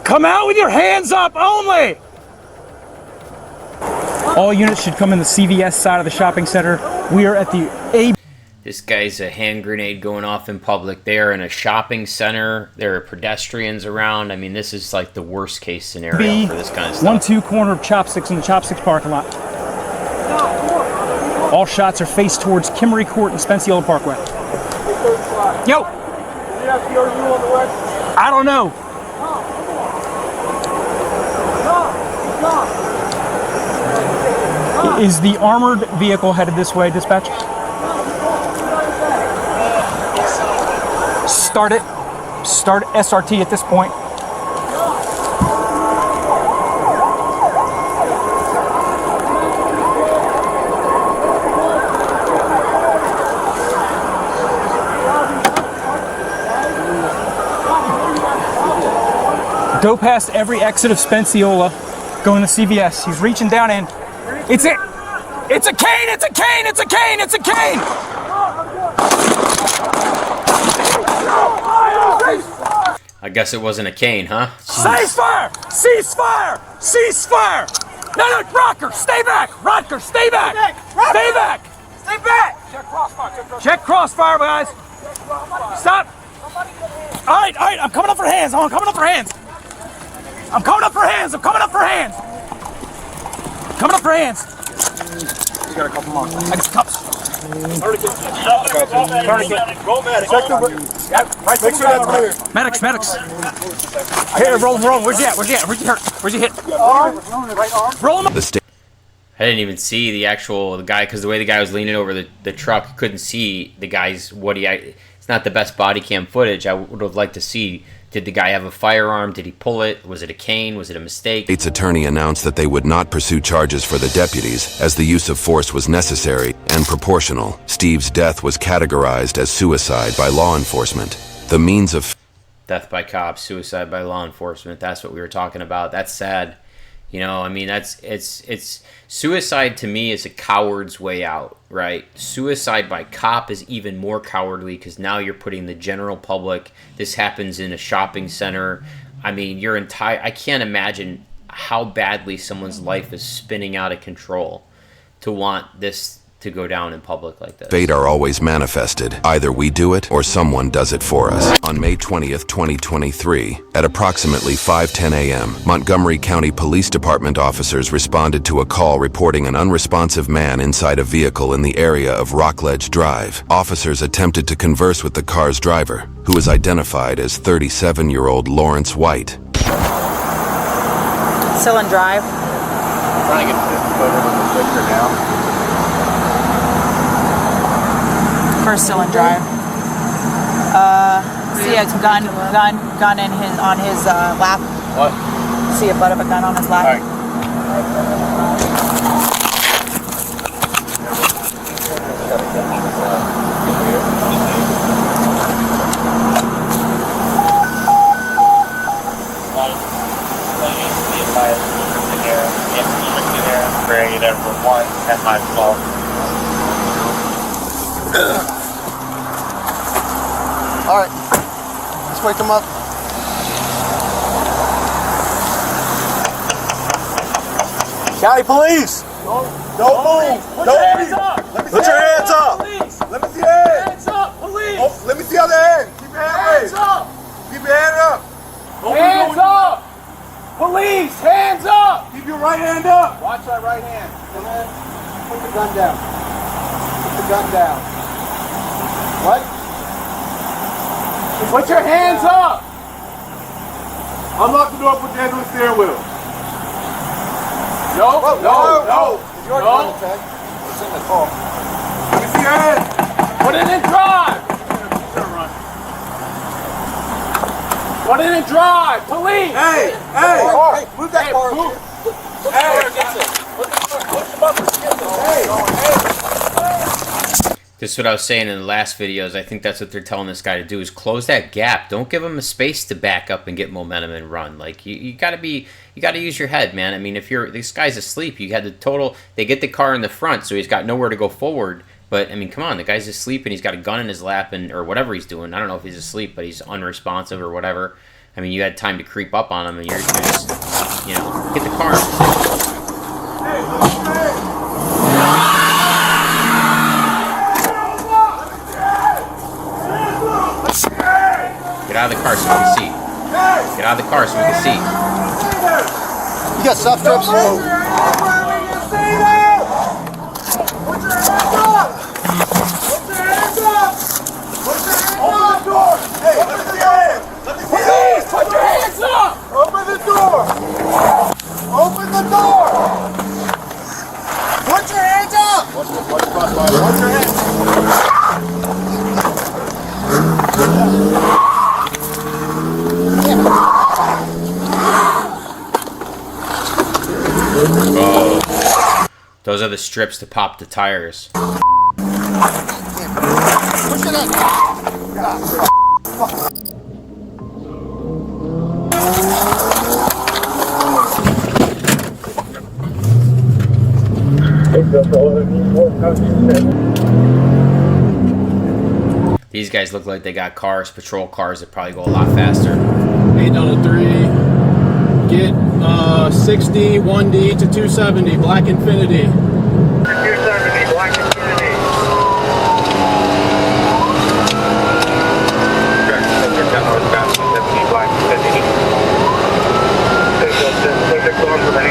Come out with your hands up only! All units should come in the CVS side of the shopping center. We are at the A. This guy's a hand grenade going off in public. They are in a shopping center. There are pedestrians around. I mean, this is like the worst case scenario for this kind of stuff. 1-2 corner of Chopsticks in the Chopsticks parking lot. All shots are faced towards Kimmery Court and Spencer Parkway. Yo! I don't know. Is the armored vehicle headed this way, dispatch? Start it. Start SRT at this point. Go past every exit of Spencer, going to CVS. He's reaching down in. It's a cane, it's a cane, it's a cane, it's a cane! I guess it wasn't a cane, huh? Cease fire! Cease fire! Cease fire! No, Rocker, stay back! Rocker, stay back! Stay back! Stay back! Check crossfire. Check crossfire, guys. Stop! All right, I'm coming up for hands. I'm coming up for hands. I'm coming up for hands. I'm coming up for hands. Coming up for hands. You got a couple more. I got cups. Tourniquet. Go medic. Check the make sure that's clear. Medics. Here, roll. Where's he at? Where's he hurt? Where's he hit? Roll him up. I didn't even see the guy because the way the guy was leaning over the truck, couldn't see the guy's it's not the best body cam footage. I would have liked to see. Did the guy have a firearm? Did he pull it? Was it a cane? Was it a mistake? State's attorney announced that they would not pursue charges for the deputies as the use of force was necessary and proportional. Steve's death was categorized as suicide by law enforcement. The means of death by cops, suicide by law enforcement. That's what we were talking about. That's sad. You know, I mean, it's suicide to me is a coward's way out, right? Suicide by cop is even more cowardly because now you're putting the general public. This happens in a shopping center. I mean, I can't imagine how badly someone's life is spinning out of control to want this to go down in public like this. Fate are always manifested. Either we do it or someone does it for us. On May 20th, 2023, at approximately 5:10 a.m., Montgomery County Police Department officers responded to a call reporting an unresponsive man inside a vehicle in the area of Rockledge Drive. Officers attempted to converse with the car's driver, who was identified as 37-year-old Lawrence White. Still in drive. Trying to get this photo on the picture now. First still in drive. See a gun on his lap. What? See a butt of a gun on his lap. All right. Bring it in for 1 10 miles slow. All right, let's wake him up. County police. Don't move. Put your hands up. Put your hands up. Police. Let me see your hand. Hands up, police. Oh, let me see your hand. Keep your hand raised. up. Keep your hand up. Hands up. Police, hands up. Keep your right hand up. Watch that right hand. And then put the gun down. Put the gun down. What? Put your hands up. Unlock the door. Put your hand on the steering wheel. No. It's your turn, Ted. It's in the car. Let me see your hand. Put it in drive. Put it in drive. Police. Hey, move that car. Move. Hey, This is what I was saying in the last videos. I think that's what they're telling this guy to do, is close that gap. Don't give him a space to back up and get momentum and run. Like, you gotta use your head, man. I mean, if this guy's asleep, they get the car in the front, so he's got nowhere to go forward. But I mean, come on, the guy's asleep and he's got a gun in his lap or whatever he's doing. I don't know if he's asleep, but he's unresponsive or whatever. I mean, you had time to creep up on him, and you're just, get the car. Get out of the car so we can see. Get out of the car so we can see. You got soft strips? Police, put your hands up. Open the door. Open the door. Put your hands up. Watch your hands. Oh. Those are the strips to pop the tires. These guys look like they got cars, patrol cars that probably go a lot faster. 8 down to 3. Get 60, 1D to 270, Black Infinity. 270, Black Infinity. Black Infinity. Take the car for that.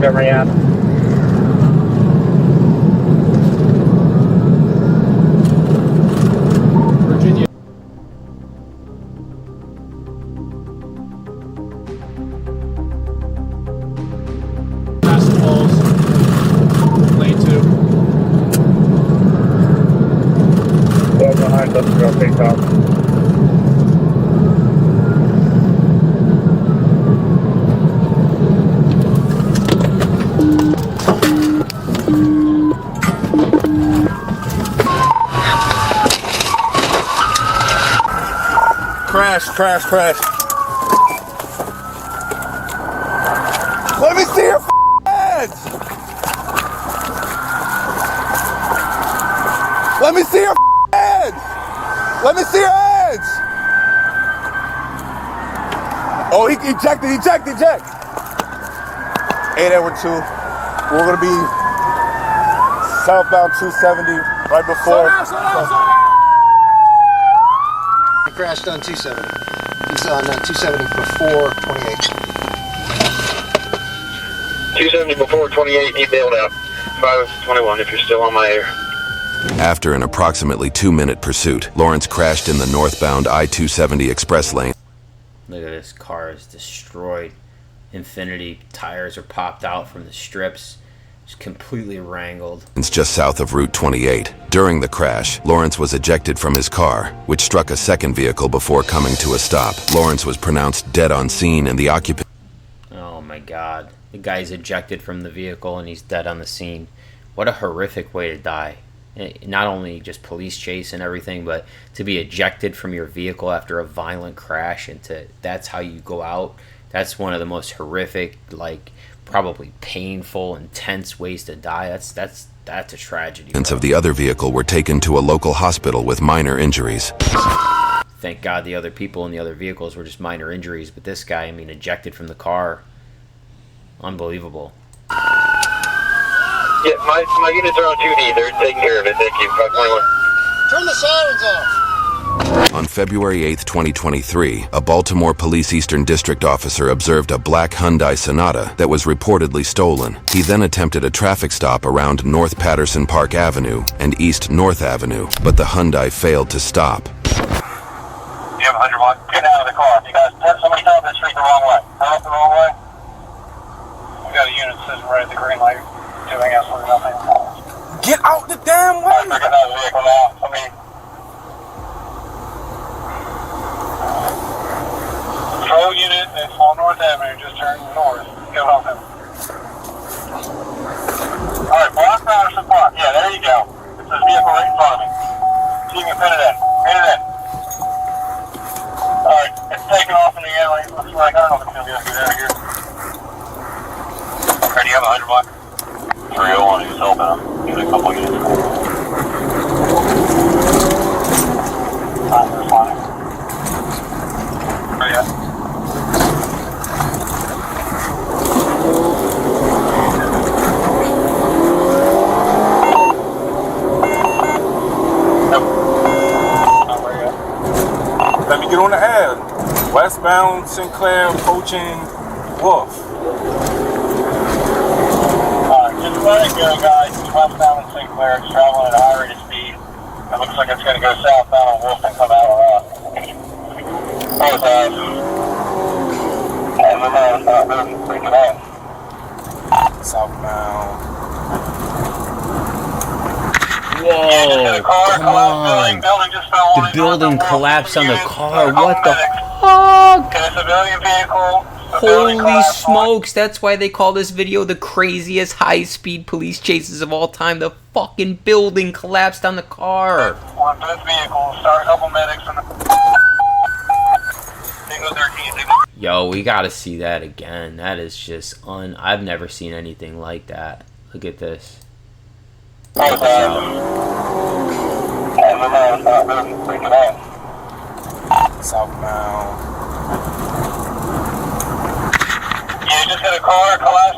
Montgomery Ave. Virginia. Past Falls. Lane 2. Well, behind us, girl, take off. Crash. Let me see your heads! Let me see your heads! Let me see your heads! Oh, he eject! 8 Edward 2. We're gonna be southbound 270 right before. He crashed on 270. He's on 270 before 28. 270 before 28, he bailed out. 521 if you're still on my air. After an approximately 2-minute pursuit, Lawrence crashed in the northbound I-270 express lane. Look at this, car is destroyed. Infinity tires are popped out from the strips. It's completely wrangled. It's just south of Route 28. During the crash, Lawrence was ejected from his car, which struck a second vehicle before coming to a stop. Lawrence was pronounced dead on scene and the occupant... Oh my god. The guy's ejected from the vehicle and he's dead on the scene. What a horrific way to die. Not only just police chase and everything, but to be ejected from your vehicle after a violent crash and that's how you go out. That's one of the most horrific, like, probably painful, intense ways to die. That's a tragedy. Of the other vehicle were taken to a local hospital with minor injuries. Thank God the other people in the other vehicles were just minor injuries, but this guy, I mean, ejected from the car. Unbelievable. Yeah, my units are on 2D. They're taking care of it. Thank you. 521. Turn the sirens off. On February 8, 2023, a Baltimore Police Eastern District officer observed a black Hyundai Sonata that was reportedly stolen. He then attempted a traffic stop around North Patterson Park Avenue and East North Avenue, but the Hyundai failed to stop. You have 101. Get out of the car. You guys, somebody tell the street the wrong way. Come up the wrong way. We got a unit sitting right at the green light, doing absolutely nothing. Get out the damn way! Get out of the vehicle now. Patrol unit at Fall North Avenue, just turn north. Go help him. Alright, block Patterson Park. Yeah, there you go. It's this vehicle right in front of me. See if you can pin it in. Pin it in. Alright, it's taking off in the alley. Looks like, I don't know if it's going to be able to get out of here. Okay, do you have a 100 block? 301, he's helping him. He's a couple units. They're flying. Where you at? Let me get on the ad. Westbound Sinclair approaching Wolf. Just let it go, guys. It's westbound Sinclair. It's traveling at a high rate of speed. It looks like it's going to go southbound on Wolf and come out Southbound. Whoa, come on. The building collapsed on the car. What the fuck? Holy smokes. That's why they call this video the craziest high-speed police chases of all time. The fucking building collapsed on the car. On both vehicles, start a couple medics from the... Signal 13, signal... Yo, we gotta see that again. That is just I've never seen anything like that. Look at this. Southbound.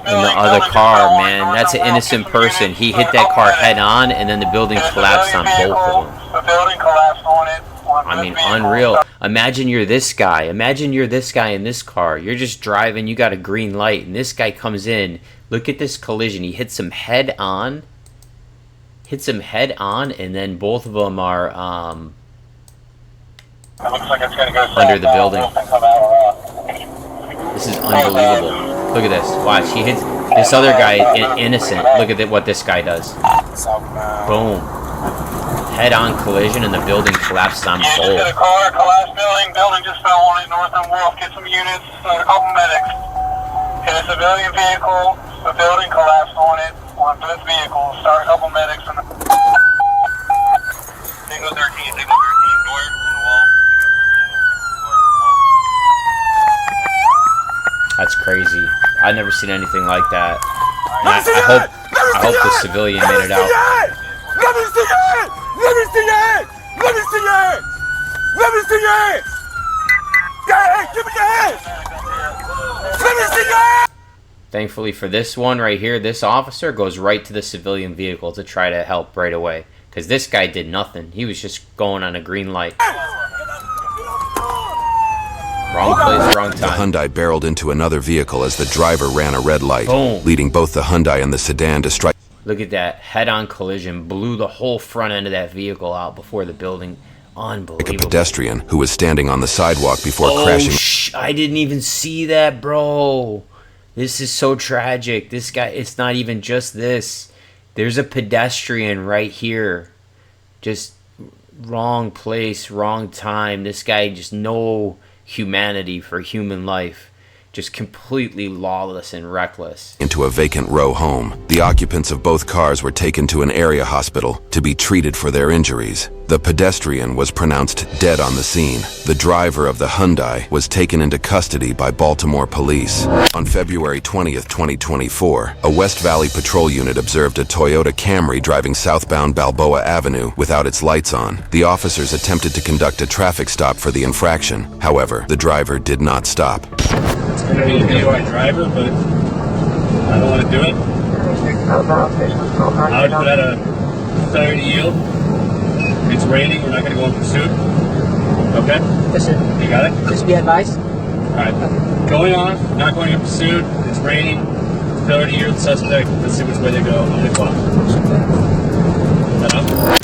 And the other car, man, that's an innocent person. He hit that car head on, and then the building collapsed on both of them. The building collapsed on it. I mean, unreal. Imagine you're this guy. Imagine you're this guy in this car. You're just driving, you got a green light, and this guy comes in Look at this collision. He hits him head on. Hits him head on, and then both of them are It looks like it's gonna go under the building. This is unbelievable. Look at this. Watch. He hits this other guy, innocent. Look at what this guy does. Boom. Head-on collision, and the building collapses on Just both. hit a car, collapsed building just fell on it, north and Wolf. Get some units, a couple medics. Hit a civilian vehicle, the building collapsed on it, on both vehicles. Start a couple medics in the... Signal 13, Signal 13, north and Wolf. That's crazy. I've never seen anything like that. And I hope the civilian made it out. Let me see your hands! Let me see your hands! Let me see your hands! Let me see your hands! Hey, give me your hands! Let me see your hands! Thankfully for this one right here, this officer goes right to the civilian vehicle to try to help right away. Because this guy did nothing. He was just going on a green light. Wrong place, wrong time. The Hyundai barreled into another vehicle as the driver ran a red light, Boom. leading both the Hyundai and the sedan to strike. Look at that head-on collision. Blew the whole front end of that vehicle out before the building. Unbelievable. A pedestrian who was standing on the sidewalk before crashing. I didn't even see that, bro. This is so tragic. This guy, it's not even just this. There's a pedestrian right here. Just wrong place, wrong time. This guy just no humanity for human life. Just completely lawless and reckless. Into a vacant row home. The occupants of both cars were taken to an area hospital to be treated for their injuries. The pedestrian was pronounced dead on the scene. The driver of the Hyundai was taken into custody by Baltimore police. On February 20th, 2024, a West Valley patrol unit observed a Toyota Camry driving southbound Balboa Avenue without its lights on. The officers attempted to conduct a traffic stop for the infraction. However, the driver did not stop. It's going to be a DUI driver, but I don't want to do it. I would put out a failure to yield. It's raining, we're not going to go in pursuit. Okay? Listen. You got it? Just be advised. Alright. Going on, not going in pursuit. It's raining. Failure to yield suspect. Let's see which way they go on the clock.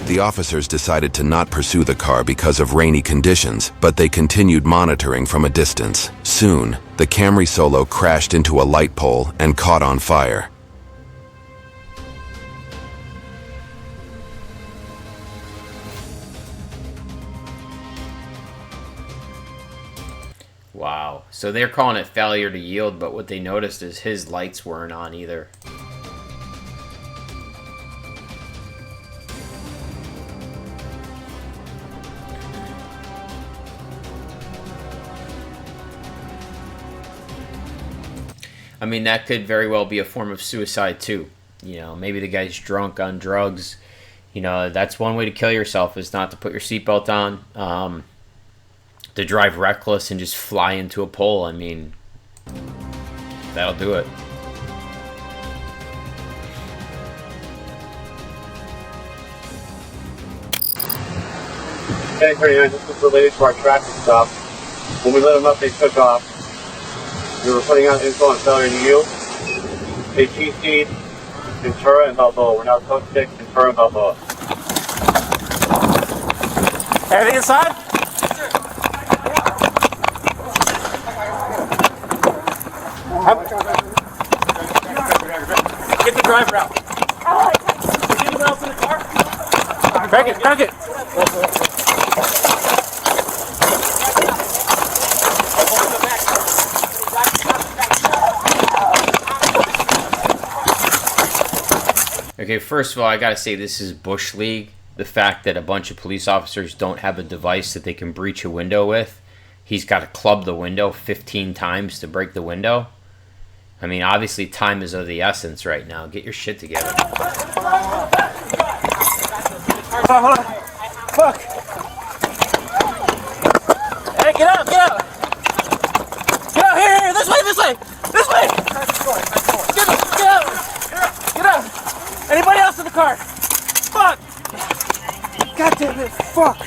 The officers decided to not pursue the car because of rainy conditions, but they continued monitoring from a distance. Soon, the Camry Solo crashed into a light pole and caught on fire. Wow. So they're calling it failure to yield, but what they noticed is his lights weren't on either. I mean, that could very well be a form of suicide too. You know, maybe the guy's drunk on drugs. You know, that's one way to kill yourself, is not to put your seatbelt on. To drive reckless and just fly into a pole. I mean, that'll do it. Okay, 39, this was related to our traffic stop. When we let them up, they took off. We were putting out info on failure to yield. They TC'd Ventura and Balboa. We're now code 6, Ventura and Balboa. Everything inside? Get the driver out. Is anyone else in the car? Crank it, crank it. Okay, first of all, I gotta say this is Bush League. The fact that a bunch of police officers don't have a device that they can breach a window with. He's got to club the window 15 times to break the window. I mean, obviously time is of the essence right now. Get your shit together. Hold on. Fuck. Hey, get out, get out. Get out, here, this way, this way. This way. Get out. Get out. Anybody else in the car? Fuck. God damn it, fuck. You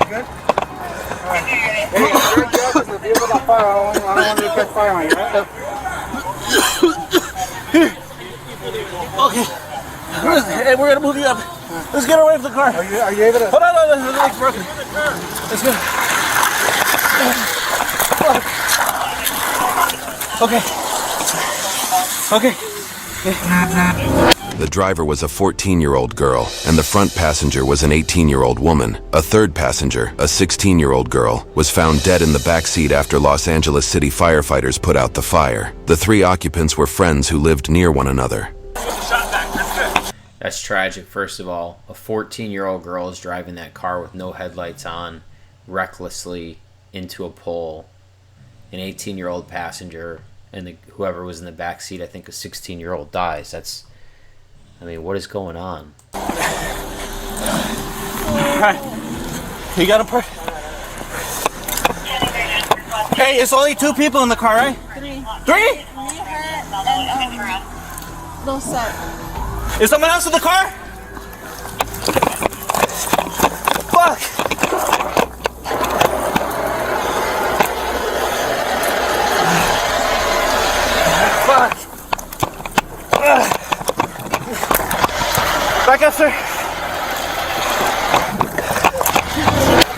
good? Hey, you're good, because the vehicle got fire. I don't want you to catch fire on you, right? Okay. Hey, we're gonna move you up. Let's get away from the car. Are you able to? Hold on, the leg's broken. Let's go. Okay. Okay. The driver was a 14-year-old girl, and the front passenger was an 18-year-old woman. A third passenger, a 16-year-old girl, was found dead in the back seat after Los Angeles City firefighters put out the fire. The 3 occupants were friends who lived near one another. That's tragic, first of all. A 14-year-old girl is driving that car with no headlights on, recklessly into a pole. An 18-year-old passenger, and whoever was in the back seat, I think a 16-year-old, dies. That's... I mean, what is going on? Alright. You got a part? Hey, it's only 2 people in the car, right? 3. 3? Those set. Is someone else in the car? Fuck! Fuck! Back up, sir.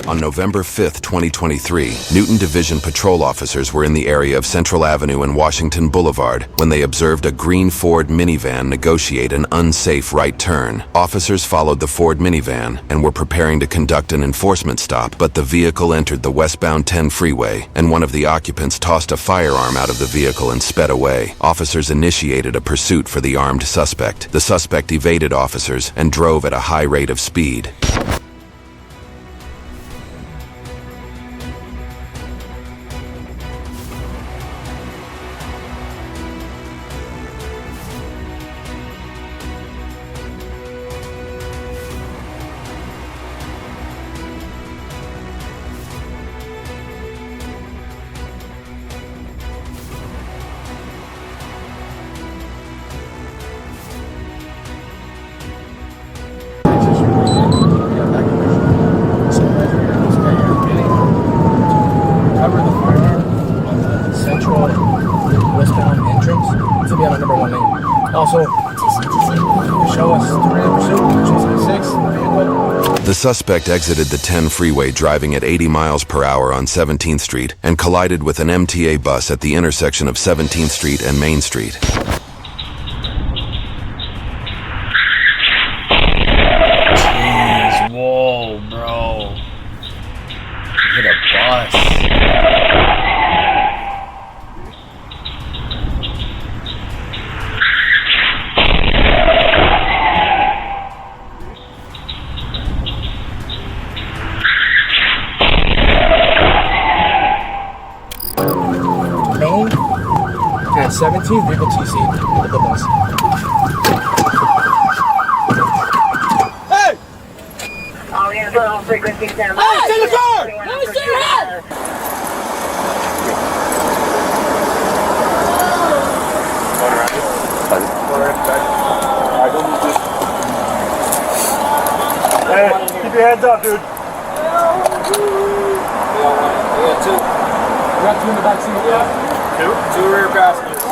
On November 5th, 2023, Newton Division patrol officers were in the area of Central Avenue and Washington Boulevard when they observed a green Ford minivan negotiate an unsafe right turn. Officers followed the Ford minivan and were preparing to conduct an enforcement stop, but the vehicle entered the westbound 10 freeway, and one of the occupants tossed a firearm out of the vehicle and sped away. Officers initiated a pursuit for the armed suspect. The suspect evaded officers and drove at a high rate of speed. Cover the firearm on the central westbound entrance to be on the number 1 lane. Also, show us the rate of pursuit, which is 6. The suspect exited the 10 freeway driving at 80 miles per hour on 17th Street and collided with an MTA bus at the intersection of 17th Street and Main Street. Jeez, whoa, bro. Hit a bus. Main at 17, vehicle TC with the bus. Hey! Oh, we have a little frequency down. Hey, it's in the car! Let me see your head! Hey, keep your hands up, dude. We got 2 in the back seat. Two rear passengers.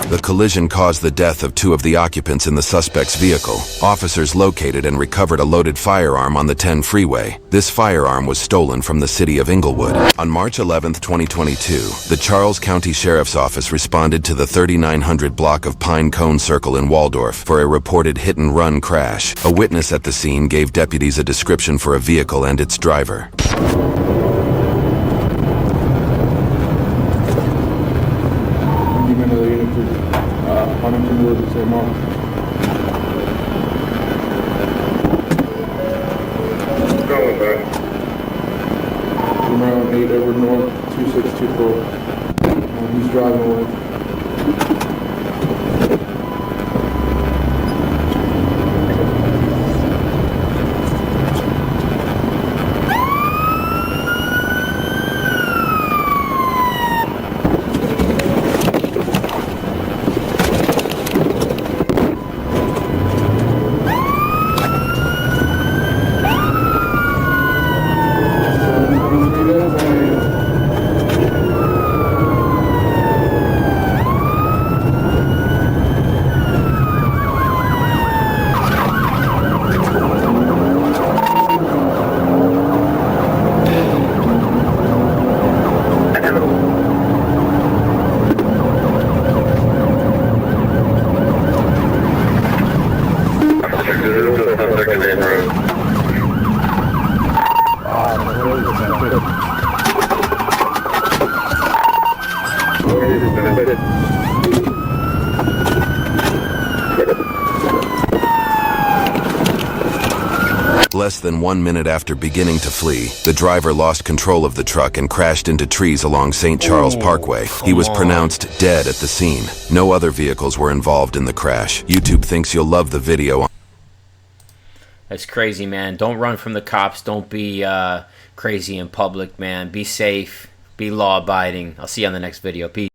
The collision caused the death of 2 of the occupants in the suspect's vehicle. Officers located and recovered a loaded firearm on the 10 freeway. This firearm was stolen from the city of Inglewood. On March 11, 2022, the Charles County Sheriff's Office responded to the 3900 block of Pine Cone Circle in Waldorf for a reported hit-and-run crash. A witness at the scene gave deputies a description for a vehicle and its driver. Huntington Road to St. Mark. Going back. Around 8 Edward North, 2624. He's driving away. Less than 1 minute after beginning to flee, the driver lost control of the truck and crashed into trees along St. Charles Parkway. He was pronounced dead at the scene. No other vehicles were involved in the crash. YouTube thinks you'll love the video. That's crazy, man. Don't run from the cops. Don't be crazy in public, man. Be safe. Be law-abiding. I'll see you on the next video. Peace.